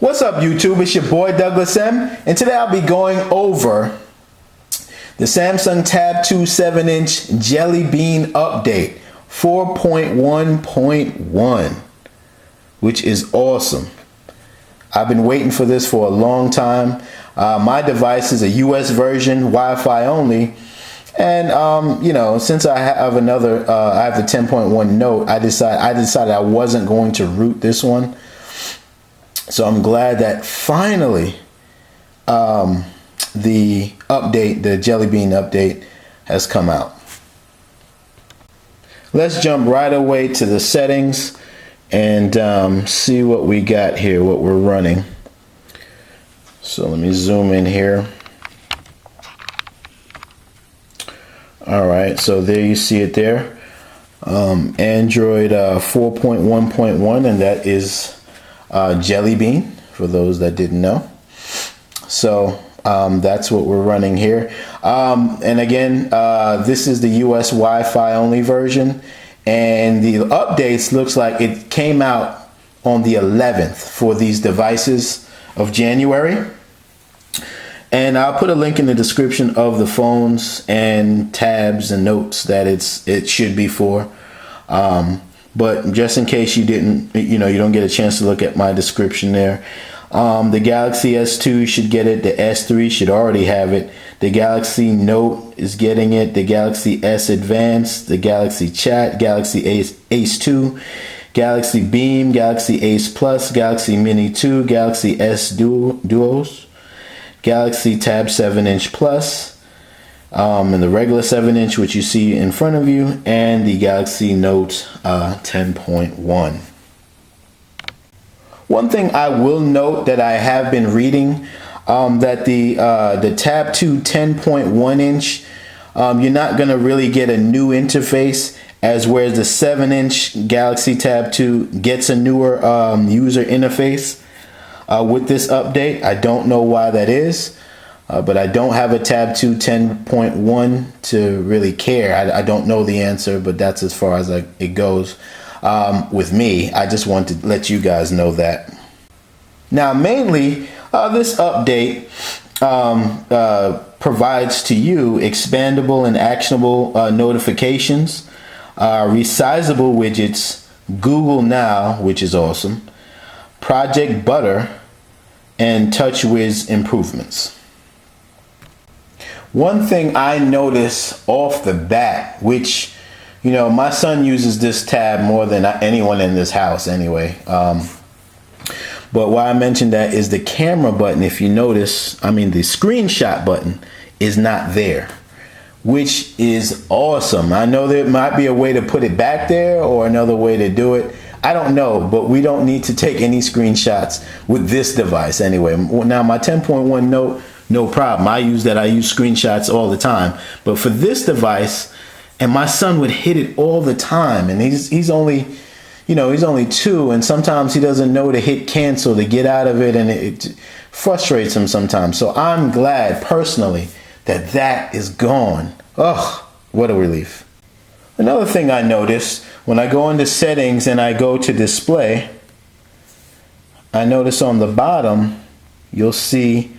What's up, YouTube? It's your boy Douglas M, and today I'll be going over the Samsung Tab 2 7-inch Jelly Bean update 4.1.1, which is awesome. I've been waiting for this for a long time. My device is a US version, Wi-Fi only, and you know, since I have I have the 10.1 Note, I decided I wasn't going to root this one. So I'm glad that finally the update, the Jelly Bean update, has come out. Let's jump right away to the settings and see what we got here, what we're running. So let me zoom in here. All right, so there you see it there. Android 4.1.1, and that is Jelly Bean, for those that didn't know. So that's what we're running here. And again, this is the US Wi-Fi only version, and the updates looks like it came out on the 11th for these devices of January. And I'll put a link in the description of the phones and tabs and notes that it should be for. But just in case you didn't, you don't get a chance to look at my description there. The Galaxy S2 should get it. The S3 should already have it. The Galaxy Note is getting it. The Galaxy S Advanced, the Galaxy Chat, Galaxy Ace 2, Galaxy Beam, Galaxy Ace Plus, Galaxy Mini 2, Galaxy S Duos, Galaxy Tab 7-inch Plus, and the regular 7-inch, which you see in front of you, and the Galaxy Note 10.1. One thing I will note that I have been reading, that the Tab 2 10.1-inch, you're not going to really get a new interface, as whereas the 7-inch Galaxy Tab 2 gets a newer user interface with this update. I don't know why that is. But I don't have a Tab 2 10.1 to really care. I don't know the answer, but that's as far as it goes with me. I just want to let you guys know that. Now, mainly, this update provides to you expandable and actionable notifications, resizable widgets, Google Now, which is awesome, Project Butter, and TouchWiz improvements. One thing I notice off the bat, which, my son uses this tab more than anyone in this house anyway. But why I mentioned that is the camera button, if you notice, the screenshot button is not there, which is awesome. I know there might be a way to put it back there or another way to do it. I don't know, but we don't need to take any screenshots with this device anyway. Now, my 10.1 Note, no problem. I use screenshots all the time. But for this device, and my son would hit it all the time, and he's only 2, and sometimes he doesn't know to hit cancel to get out of it, and it frustrates him sometimes. So I'm glad personally that is gone. Oh, what a relief. Another thing I noticed when I go into settings and I go to display, I notice on the bottom you'll see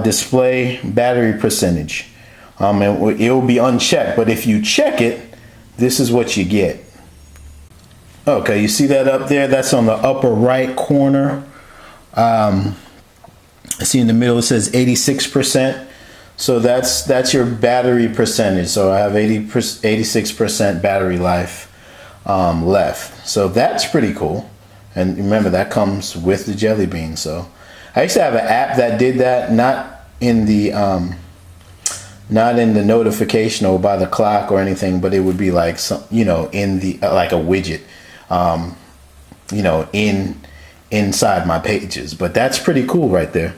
display battery percentage, and it will be unchecked, but if you check it, this is what you get. Okay, you see that up there? That's on the upper right corner. I see in the middle it says 86%, so that's your battery percentage. So I have 86% battery life left, so that's pretty cool. And remember, that comes with the Jelly Bean. So I used to have an app that did that, not in the notification or by the clock or anything, but it would be like in the like a widget, inside my pages. But that's pretty cool right there.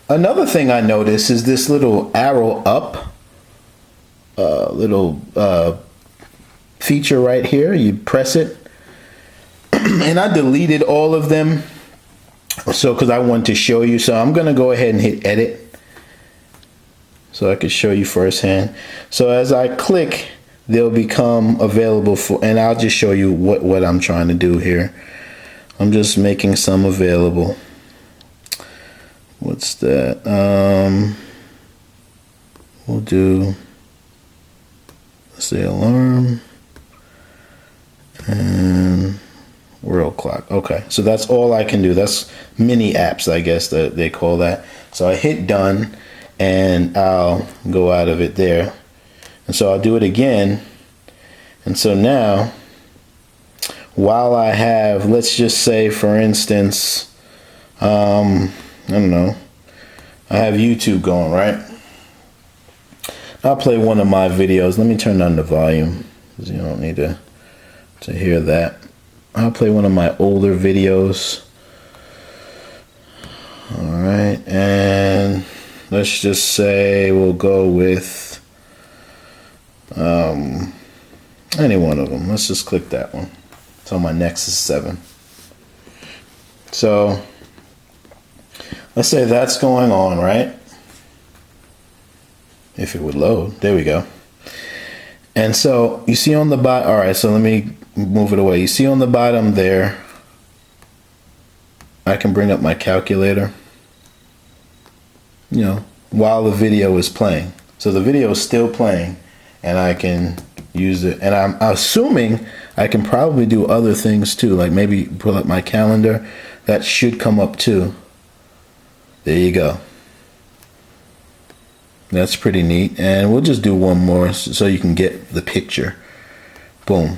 Another thing I noticed is this little arrow up, feature right here. You press it, and I deleted all of them. So, because I want to show you, so I'm going to go ahead and hit edit so I can show you firsthand. So as I click, they'll become available for, and I'll just show you what I'm trying to do here. I'm just making some available. What's that? We'll do, let's say, alarm and world clock. Okay, so that's all I can do. That's mini apps, I guess that they call that. So I hit done and I'll go out of it there. And so I'll do it again. And so now, while I have, let's just say, for instance, I don't know, I have YouTube going, right? I'll play one of my videos. Let me turn down the volume because you don't need to hear that. I'll play one of my older videos. All right, and let's just say we'll go with any one of them. Let's just click that one. It's on my Nexus 7. So let's say that's going on, right? If it would load. There we go. And so you see on the bottom, all right, so let me move it away. You see on the bottom there, I can bring up my calculator, you know, while the video is playing. So the video is still playing and I can use it. And I'm assuming I can probably do other things too, like maybe pull up my calendar. That should come up too. There you go. That's pretty neat. And we'll just do one more so you can get the picture. Boom.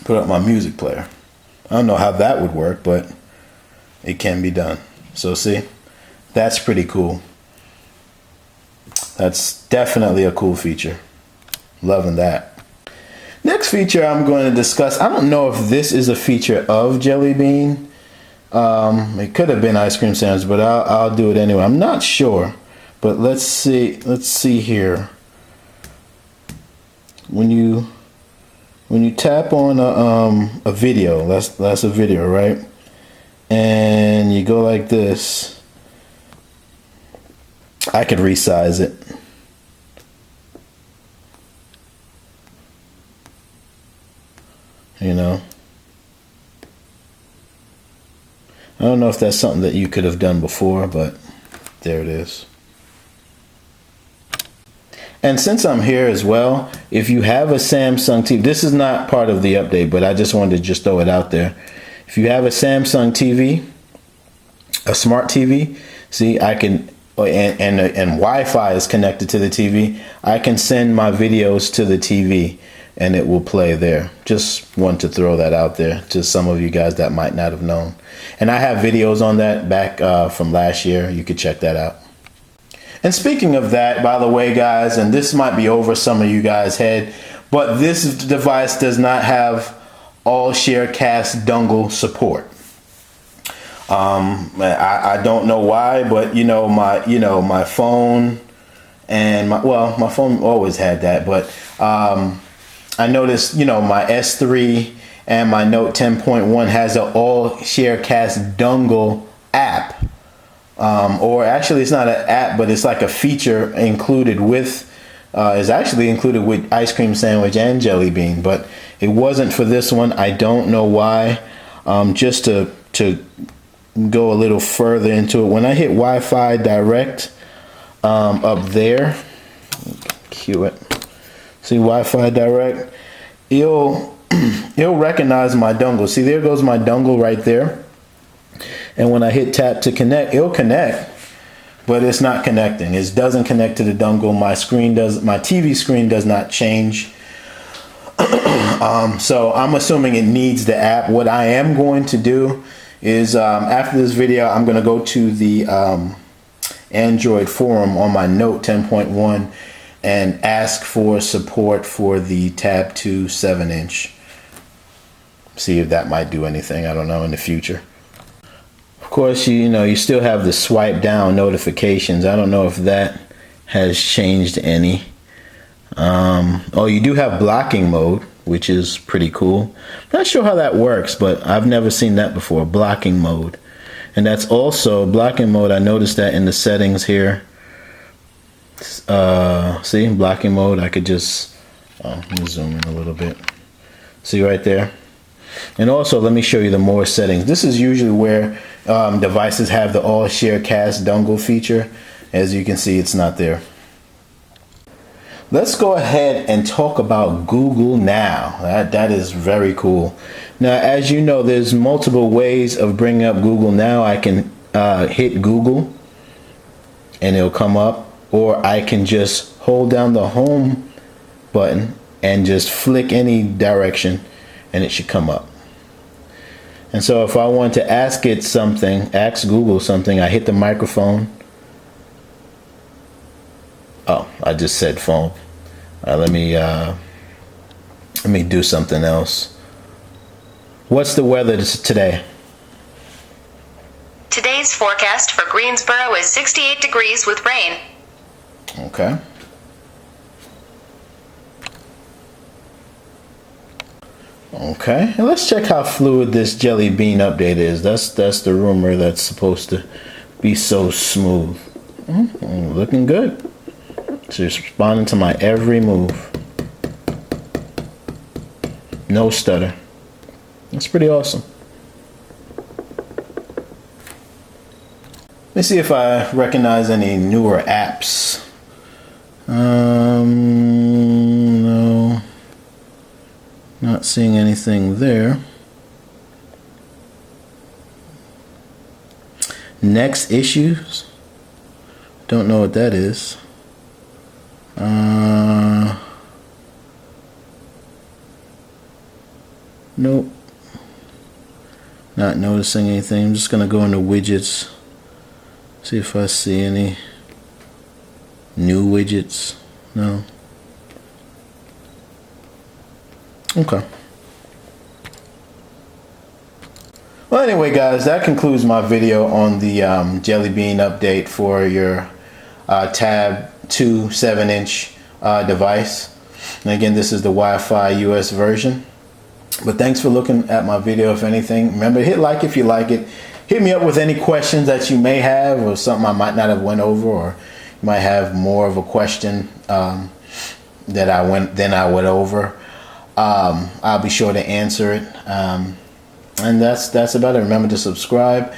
Put up my music player. I don't know how that would work, but it can be done. So see, that's pretty cool. That's definitely a cool feature. Loving that. Next feature I'm going to discuss, I don't know if this is a feature of Jelly Bean. It could have been ice cream sandwich, but I'll do it anyway. I'm not sure, but let's see here. When you tap on a video, that's a video, right? And you go like this, I could resize it. You know, I don't know if that's something that you could have done before, but there it is. And since I'm here as well, if you have a Samsung TV, this is not part of the update, but I just wanted to just throw it out there. If you have a Samsung TV, a smart TV, see, I can, and Wi-Fi is connected to the TV, I can send my videos to the TV and it will play there. Just want to throw that out there to some of you guys that might not have known. And I have videos on that back from last year. You could check that out. And speaking of that, by the way, guys, and this might be over some of you guys' head, but this device does not have all Sharecast dongle support. I don't know why, but my phone and my phone always had that, but I noticed, my S3 and my Note 10.1 has an all Sharecast dongle app. Or actually it's not an app, but it's like a feature included with, is actually included with Ice Cream Sandwich and Jelly Bean, but it wasn't for this one. I don't know why. Just to go a little further into it, when I hit Wi-Fi direct up there, cue it. See Wi-Fi direct, it'll recognize my dongle. See, there goes my dongle right there. And when I hit tap to connect, it'll connect, but it's not connecting. It doesn't connect to the dongle. My TV screen does not change. So I'm assuming it needs the app. What I am going to do is after this video, I'm going to go to the Android forum on my Note 10.1 and ask for support for the Tab 2 7-inch. See if that might do anything. I don't know, in the future. Of course, you still have the swipe down notifications. I don't know if that has changed any. Oh, you do have blocking mode, which is pretty cool. Not sure how that works, but I've never seen that before, blocking mode. And that's also blocking mode. I noticed that in the settings here. See, blocking mode, I could just, let me zoom in a little bit. See right there? And also, let me show you the more settings. This is usually where devices have the all share cast dongle feature. As you can see, it's not there. Let's go ahead and talk about Google Now. That is very cool. Now, as you know, there's multiple ways of bringing up Google Now. I can hit Google and it'll come up, or I can just hold down the home button and just flick any direction and it should come up. And so if I want to ask Google something, I hit the microphone. Oh, I just said phone. Let me do something else. What's the weather today? Today's forecast for Greensboro is 68 degrees with rain. Okay. Okay, and let's check how fluid this Jelly Bean update is. That's the rumor that's supposed to be so smooth. Looking good. She's responding to my every move. No stutter. That's pretty awesome. Let me see if I recognize any newer apps. No. Not seeing anything there. Next issues. Don't know what that is. Nope. Not noticing anything. I'm just gonna go into widgets. See if I see any new widgets. No. Okay. Well, anyway, guys, that concludes my video on the Jelly Bean update for your Tab 2 7-inch device. And again, this is the Wi-Fi US version. But thanks for looking at my video. If anything, remember, hit like if you like it. Hit me up with any questions that you may have, or something I might not have went over, or you might have more of a question that I went over. I'll be sure to answer it. And that's about it. Remember to subscribe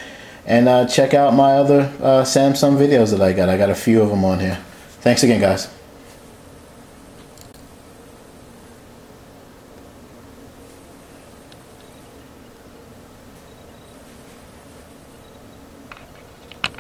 and check out my other Samsung videos that I got. I got a few of them on here. Thanks again, guys.